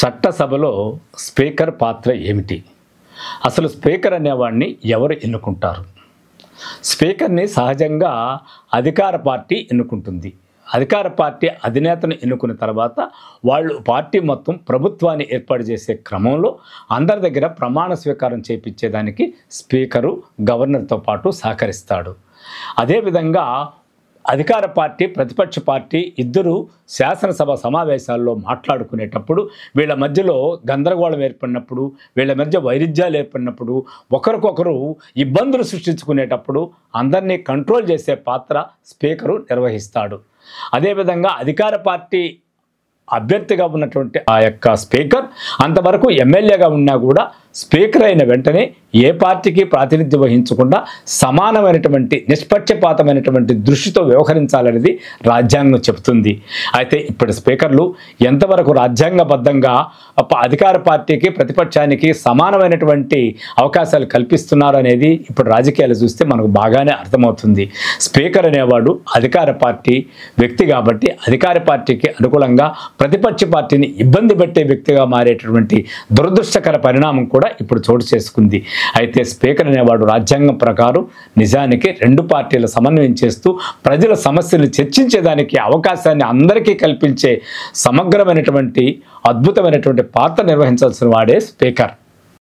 చట్టసభలో స్పీకర్ పాత్ర ఏమిటి? అసలు స్పీకర్ అనేవాడిని ఎవరు ఎన్నుకుంటారు? స్పీకర్ని సహజంగా అధికార పార్టీ ఎన్నుకుంటుంది. అధికార పార్టీ అధినేతను ఎన్నుకున్న తర్వాత వాళ్ళు పార్టీ మొత్తం ప్రభుత్వాన్ని ఏర్పాటు చేసే క్రమంలో అందరి దగ్గర ప్రమాణ స్వీకారం చేయించేదానికి స్పీకరు గవర్నర్తో పాటు సహకరిస్తాడు. అదేవిధంగా అధికార పార్టీ ప్రతిపక్ష పార్టీ ఇద్దరు శాసనసభ సమావేశాల్లో మాట్లాడుకునేటప్పుడు వీళ్ళ మధ్యలో గందరగోళం ఏర్పడినప్పుడు, వీళ్ళ మధ్య వైరుధ్యాలు ఏర్పడినప్పుడు, ఒకరికొకరు ఇబ్బందులు సృష్టించుకునేటప్పుడు అందరినీ కంట్రోల్ చేసే పాత్ర స్పీకరు నిర్వహిస్తాడు. అదేవిధంగా అధికార పార్టీ అభ్యర్థిగా ఉన్నటువంటి ఆ యొక్క స్పీకర్ అంతవరకు ఎమ్మెల్యేగా ఉన్నా కూడా స్పీకర్ అయిన వెంటనే ఏ పార్టీకి ప్రాతినిధ్యం వహించకుండా సమానమైనటువంటి నిష్పక్షపాతమైనటువంటి దృష్టితో వ్యవహరించాలనేది రాజ్యాంగం చెబుతుంది. అయితే ఇప్పుడు స్పీకర్లు ఎంతవరకు రాజ్యాంగబద్ధంగా అధికార పార్టీకి ప్రతిపక్షానికి సమానమైనటువంటి అవకాశాలు కల్పిస్తున్నారు అనేది ఇప్పుడు రాజకీయాలు చూస్తే మనకు బాగానే అర్థమవుతుంది. స్పీకర్ అనేవాడు అధికార పార్టీ వ్యక్తి కాబట్టి అధికార పార్టీకి అనుకూలంగా ప్రతిపక్ష పార్టీని ఇబ్బంది పెట్టే వ్యక్తిగా మారేటటువంటి దురదృష్టకర పరిణామం కూడా ఇప్పుడు చోటు చేసుకుంది. అయితే స్పీకర్ అనేవాడు రాజ్యాంగం ప్రకారం నిజానికి రెండు పార్టీల సమన్వయం చేస్తూ ప్రజల సమస్యలు చర్చించేదానికి అవకాశాన్ని అందరికీ కల్పించే సమగ్రమైనటువంటి అద్భుతమైనటువంటి పాత్ర నిర్వహించాల్సిన వాడే స్పీకర్.